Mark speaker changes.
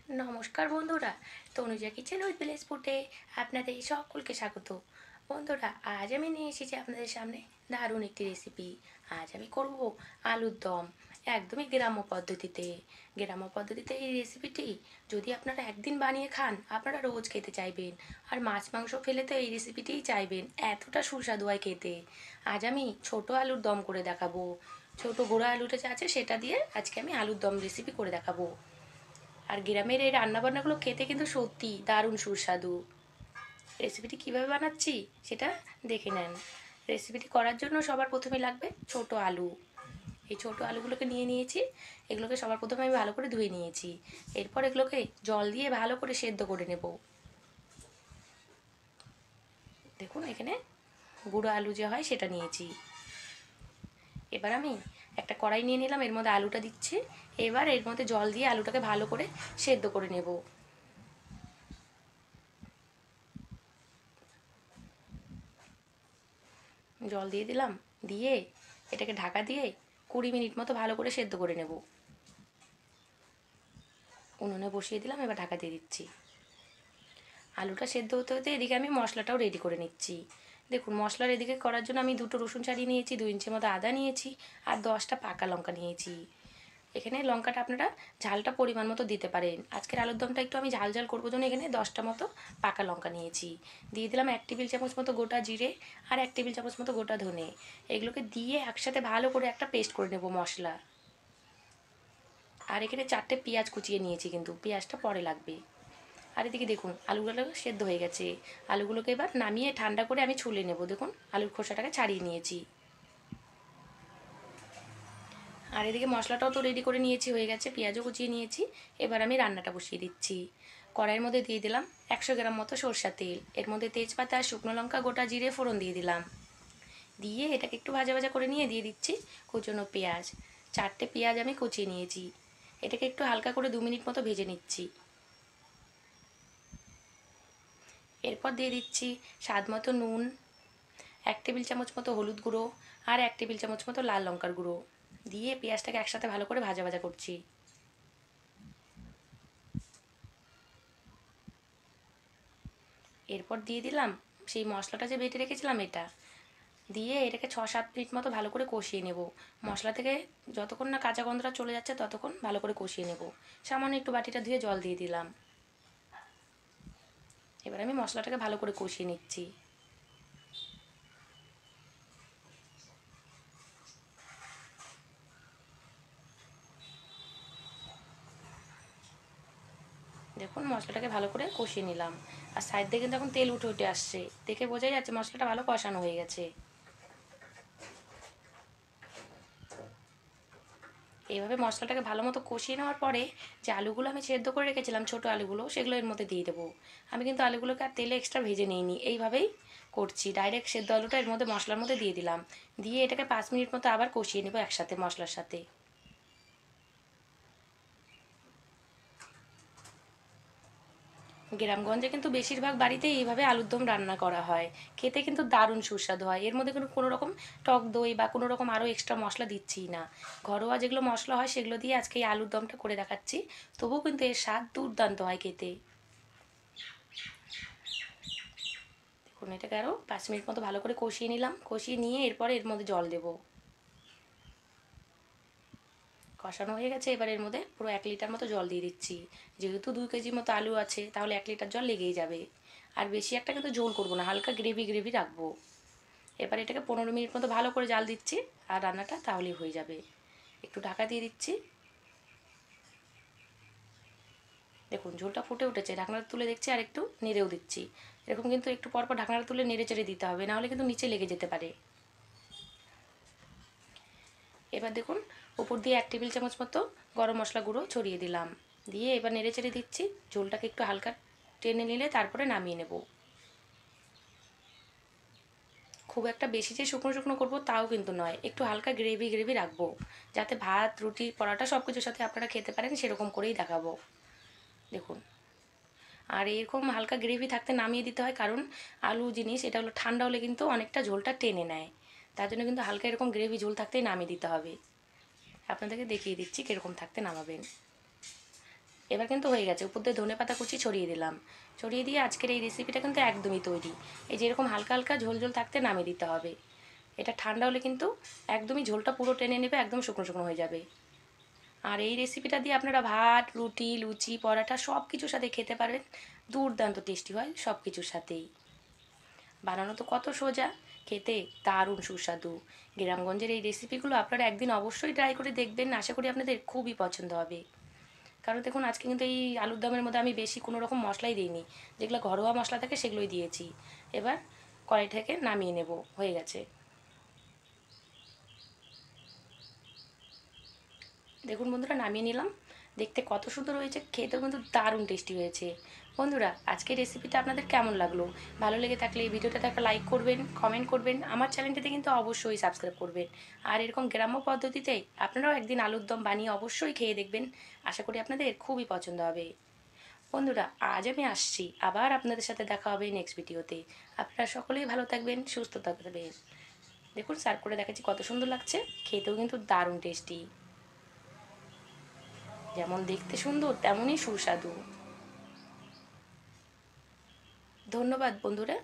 Speaker 1: নমস্কার বন্ধুরা, Tanuja kitchen with village ফুডে আপনাদের সকলকে স্বাগত। বন্ধুরা, আজ আমি নিয়ে এসেছি আপনাদের সামনে দারুণ একটি রেসিপি। আজ আমি করব আলুর দম, একদমই গ্রাম্য পদ্ধতিতে এই রেসিপিটি যদি আপনারা একদিন বানিয়ে খান আপনারা রোজ খেতে চাইবেন। আর মাছ মাংস ফেলে তো এই রেসিপিটিই চাইবেন, এতটা সুস্বাদু হয় খেতে। আজ আমি ছোট আলুর দম করে দেখাবো। ছোট গুঁড়ো আলুটা যা আছে সেটা দিয়ে আজকে আমি আলুর দম রেসিপি করে দেখাবো। আর গ্রামের এই রান্নাবান্নাগুলো খেতে কিন্তু সত্যি দারুণ সুস্বাদু। রেসিপিটি কীভাবে বানাচ্ছি সেটা দেখে নেন। রেসিপিটি করার জন্য সবার প্রথমে লাগবে ছোট আলু। এই ছোট আলুগুলোকে নিয়ে নিয়েছি। এগুলোকে সবার প্রথমে আমি ভালো করে ধুয়ে নিয়েছি। এরপর এগুলোকে জল দিয়ে ভালো করে সেদ্ধ করে নেব। দেখুন এখানে গুঁড়ো আলু যে হয় সেটা নিয়েছি। এবার আমি একটা কড়াই নিয়ে নিলাম, এর মধ্যে আলুটা দিচ্ছি। এবার এর মধ্যে জল দিয়ে আলুটাকে ভালো করে সেদ্ধ করে নেব। জল দিয়ে দিলাম, দিয়ে এটাকে ঢাকা দিয়ে 20 মিনিট মতো ভালো করে সেদ্ধ করে নেব। উনুনে বসিয়ে দিলাম, এবার ঢাকা দিয়ে দিচ্ছি। আলুটা সেদ্ধ হতে হতে এদিকে আমি মশলাটাও রেডি করে নিচ্ছি। দেখুন মশলার এদিকে করার জন্য আমি 2টো রসুন ছাড়িয়ে নিয়েছি, 2 ইঞ্চি মতো আদা নিয়েছি, আর 10টা পাকা লঙ্কা নিয়েছি। এখানে লঙ্কাটা আপনারা ঝালটা পরিমাণ মতো দিতে পারেন। আজকের আলুর দমটা একটু আমি ঝাল ঝাল করবো জন্য এখানে 10টা মতো পাকা লঙ্কা নিয়েছি। দিয়ে দিলাম 1 টেবিল চামচ মতো গোটা জিরে, আর 1 টেবিল চামচ মতো গোটা ধনে। এগুলোকে দিয়ে একসাথে ভালো করে একটা পেস্ট করে নেব মশলা। আর এখানে 4টে পেঁয়াজ কুচিয়ে নিয়েছি, কিন্তু পেঁয়াজটা পরে লাগবে। আর এদিকে দেখুন আলুগুলো সেদ্ধ হয়ে গেছে। আলুগুলোকে এবার নামিয়ে ঠান্ডা করে আমি ছুলে নেব। দেখুন আলুর খোসাটাকে ছাড়িয়ে নিয়েছি। আর এদিকে মশলাটাও তো রেডি করে নিয়েছি, হয়ে গেছে। পেঁয়াজও কুচিয়ে নিয়েছি। এবার আমি রান্নাটা বসিয়ে দিচ্ছি। কড়াইয়ের মধ্যে দিয়ে দিলাম 100 গ্রাম মতো সরষের তেল। এর মধ্যে তেজপাতা, শুকনো লঙ্কা, গোটা জিরে ফোড়ন দিয়ে দিলাম। দিয়ে এটাকে একটু ভাজা ভাজা করে নিয়ে দিয়ে দিচ্ছি কুচনো পেঁয়াজ। 4টে পেঁয়াজ আমি কুচিয়ে নিয়েছি। এটাকে একটু হালকা করে 2 মিনিট মতো ভেজে নিচ্ছি। এরপর দিয়ে দিচ্ছি স্বাদ মতো নুন, 1 টেবিল চামচ মতো হলুদ গুঁড়ো, আর 1 টেবিল চামচ মতো লাল লঙ্কার গুঁড়ো। দিয়ে পেঁয়াজটাকে একসাথে ভালো করে ভাজা ভাজা করছি। এরপর দিয়ে দিলাম সেই মশলাটা যে বেটে রেখেছিলাম এটা। দিয়ে এটাকে 6-7 মিনিট মতো ভালো করে কষিয়ে নেব। মশলা থেকে যতক্ষণ না কাঁচা গন্ধটা চলে যাচ্ছে ততক্ষণ ভালো করে কষিয়ে নেব। সামান্য একটু বাটিটা ধুয়ে জল দিয়ে দিলাম। এবার আমি মশলাটাকে ভালো করে কষিয়ে নিচ্ছি। দেখুন মশলাটাকে ভালো করে কষিয়ে নিলাম। আর সাইড দিয়ে কিন্তু এখন তেল উঠে উঠে আসছে, দেখে বোঝাই যাচ্ছে মশলাটা ভালো কষানো হয়ে গেছে। এইভাবে মশলাটাকে ভালো মতো কষিয়ে নেওয়ার পরে যে আলুগুলো আমি সেদ্ধ করে রেখেছিলাম ছোটো আলুগুলো, সেগুলো এর মধ্যে দিয়ে দেবো। আমি কিন্তু আলুগুলোকে আর তেলে এক্সট্রা ভেজে নিইনি, এইভাবেই করছি। ডাইরেক্ট সেদ্ধ আলুটা এর মধ্যে মশলার মধ্যে দিয়ে দিলাম। দিয়ে এটাকে 5 মিনিট মতো আবার কষিয়ে নেবো একসাথে মশলার সাথে। গ্রামগঞ্জে কিন্তু বেশিরভাগ বাড়িতেই এইভাবে আলুর দম রান্না করা হয়। খেতে কিন্তু দারুণ সুস্বাদু হয়। এর মধ্যে কিন্তু কোনো রকম টক দই বা কোনো রকম আরও এক্সট্রা মশলা দিচ্ছিই না। ঘরোয়া যেগুলো মশলা হয় সেগুলো দিয়ে আজকে এই আলুর দমটা করে দেখাচ্ছি। তবুও কিন্তু এর স্বাদ দুর্দান্ত হয় খেতে। দেখুন এটাকে আরও 5 মিনিট মতো ভালো করে কষিয়ে নিলাম। কষিয়ে নিয়ে এরপরে এর মধ্যে জল দেবো। কষানো হয়ে গেছে, এবার এর মধ্যে পুরো 1 লিটার মতো জল দিয়ে দিচ্ছি। যেহেতু 2 কেজি মতো আলু আছে তাহলে 1 লিটার জল লেগেই যাবে। আর বেশি একটা কিন্তু ঝোল করবো না, হালকা গ্রেভি গ্রেভি রাখবো। এবার এটাকে 15 মিনিট মতো ভালো করে জাল দিচ্ছি। আর রান্নাটা তাহলেই হয়ে যাবে। একটু ঢাকা দিয়ে দিচ্ছি। দেখুন ঝোলটা ফুটে উঠেছে, ঢাকনাটা তুলে দেখছি আর একটু নেড়েও দিচ্ছি। এরকম কিন্তু একটু পরপর ঢাকনাটা তুলে নেড়ে চেড়ে দিতে হবে, নাহলে কিন্তু নিচে লেগে যেতে পারে। এবার দেখুন উপর দিয়ে 1 টেবিল চামচ মতো গরম মশলা গুঁড়ো ছড়িয়ে দিলাম। দিয়ে এবার নেড়ে চেড়ে দিচ্ছি। ঝোলটাকে একটু হালকা টেনে নিলে তারপরে নামিয়ে নেব। খুব একটা বেশি যে শুকনো শুকনো করবো তাও কিন্তু নয়, একটু হালকা গ্রেভি গ্রেভি রাখবো, যাতে ভাত রুটি পরাটা সব কিছুর সাথে আপনারা খেতে পারেন সেরকম করেই দেখাবো। দেখুন আর এরকম হালকা গ্রেভি থাকতে নামিয়ে দিতে হয়, কারণ আলু জিনিস এটা হলো ঠান্ডা হলে কিন্তু অনেকটা ঝোলটা টেনে নেয়। তার জন্য কিন্তু হালকা এরকম গ্রেভি ঝোল থাকতেই নামিয়ে দিতে হবে। আপনাদেরকে দেখিয়ে দিচ্ছি কীরকম থাকতে নামাবেন। এবার কিন্তু হয়ে গেছে, উপর দিয়ে ধনেপাতা কুচি ছড়িয়ে দিলাম। ছড়িয়ে দিয়ে আজকের এই রেসিপিটা কিন্তু একদমই তৈরি। এই যে এরকম হালকা হালকা ঝোল ঝোল থাকতে নামিয়ে দিতে হবে। এটা ঠান্ডা হলে কিন্তু একদমই ঝোলটা পুরো টেনে নেবে, একদম শুকনো শুকনো হয়ে যাবে। আর এই রেসিপিটা দিয়ে আপনারা ভাত, রুটি, লুচি, পরাঠা সব কিছুর সাথে খেতে পারবেন। দুর্দান্ত টেস্টি হয় সব কিছুর সাথেই। বানানো তো কত সোজা, খেতে দারুণ সুস্বাদু। গ্রামগঞ্জের এই রেসিপিগুলো আপনারা একদিন অবশ্যই ট্রাই করে দেখবেন, আশা করি আপনাদের খুবই পছন্দ হবে। কারণ দেখুন আজকে কিন্তু এই আলুর দমের মধ্যে আমি বেশি কোনো রকম মশলাই দিইনি, যেগুলো ঘরোয়া মশলা থাকে সেগুলোই দিয়েছি। এবার কড়াই থেকে নামিয়ে নেব, হয়ে গেছে। দেখুন বন্ধুরা, নামিয়ে নিলাম। দেখতে কত সুন্দর হয়েছে, খেতেও কিন্তু দারুণ টেস্টি হয়েছে। বন্ধুরা, আজকের রেসিপিটা আপনাদের কেমন লাগলো? ভালো লেগে থাকলে এই ভিডিওটাতে একটা লাইক করবেন, কমেন্ট করবেন, আমার চ্যানেলটিতে কিন্তু অবশ্যই সাবস্ক্রাইব করবেন। আর এরকম গ্রাম্য পদ্ধতিতে আপনারাও একদিন আলুর দম বানিয়ে অবশ্যই খেয়ে দেখবেন, আশা করি আপনাদের খুবই পছন্দ হবে। বন্ধুরা, আজ আমি আসছি, আবার আপনাদের সাথে দেখা হবে নেক্সট ভিডিওতে। আপনারা সকলেই ভালো থাকবেন, সুস্থ থাকবেন। দেখুন সার্ভ করে দেখাচ্ছি কত সুন্দর লাগছে, খেতেও কিন্তু দারুণ টেস্টি। যেমন দেখতে সুন্দর তেমনই সুস্বাদু। ধন্যবাদ বন্ধুরা।